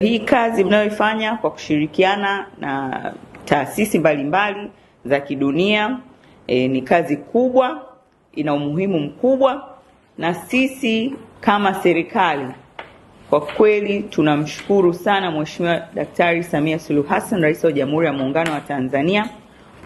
Hii kazi mnayoifanya kwa kushirikiana na taasisi mbalimbali za kidunia ni kazi kubwa, ina umuhimu mkubwa, na sisi kama serikali kwa kweli tunamshukuru sana Mheshimiwa Daktari Samia Suluhu Hassan, Rais wa Jamhuri ya Muungano wa Tanzania,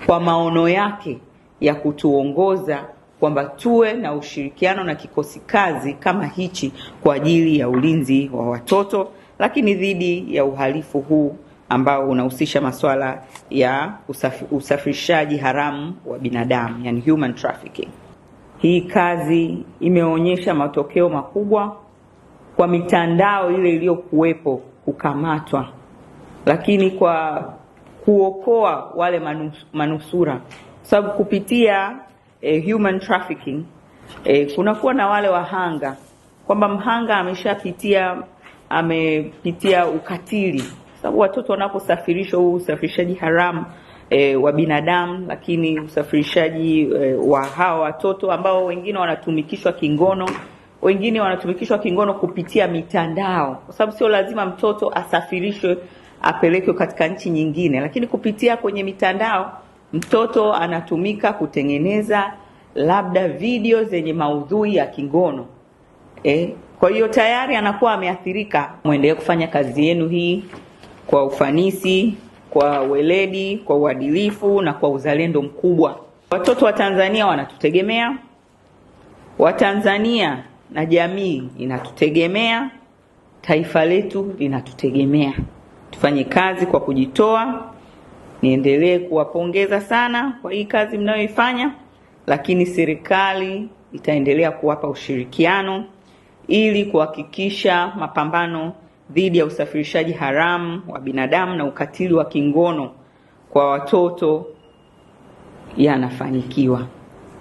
kwa maono yake ya kutuongoza kwamba tuwe na ushirikiano na kikosi kazi kama hichi kwa ajili ya ulinzi wa watoto, lakini dhidi ya uhalifu huu ambao unahusisha masuala ya usafirishaji haramu wa binadamu, yani human trafficking. Hii kazi imeonyesha matokeo makubwa kwa mitandao ile iliyokuwepo kukamatwa, lakini kwa kuokoa wale manusura, sababu kupitia human trafficking kunakuwa na wale wahanga, kwamba mhanga amepitia ukatili, sababu watoto wanaposafirishwa, huu usafirishaji haramu wa binadamu, lakini usafirishaji wa hawa watoto ambao wengine wanatumikishwa kingono, wengine wanatumikishwa kingono kupitia mitandao, kwa sababu sio lazima mtoto asafirishwe apelekwe katika nchi nyingine, lakini kupitia kwenye mitandao mtoto anatumika kutengeneza labda video zenye maudhui ya kingono. Kwa hiyo tayari anakuwa ameathirika. Muendelee kufanya kazi yenu hii kwa ufanisi, kwa weledi, kwa uadilifu na kwa uzalendo mkubwa. Watoto wa Tanzania wanatutegemea, Watanzania na jamii inatutegemea, taifa letu linatutegemea. Tufanye kazi kwa kujitoa. Niendelee kuwapongeza sana kwa hii kazi mnayoifanya, lakini serikali itaendelea kuwapa ushirikiano ili kuhakikisha mapambano dhidi ya usafirishaji haramu wa binadamu na ukatili wa kingono kwa watoto yanafanikiwa.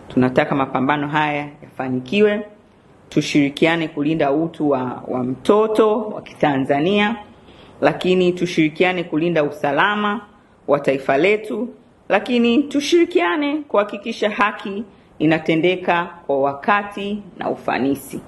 Tunataka mapambano haya yafanikiwe. Tushirikiane kulinda utu wa mtoto wa Kitanzania, lakini tushirikiane kulinda usalama wa taifa letu, lakini tushirikiane kuhakikisha haki inatendeka kwa wakati na ufanisi.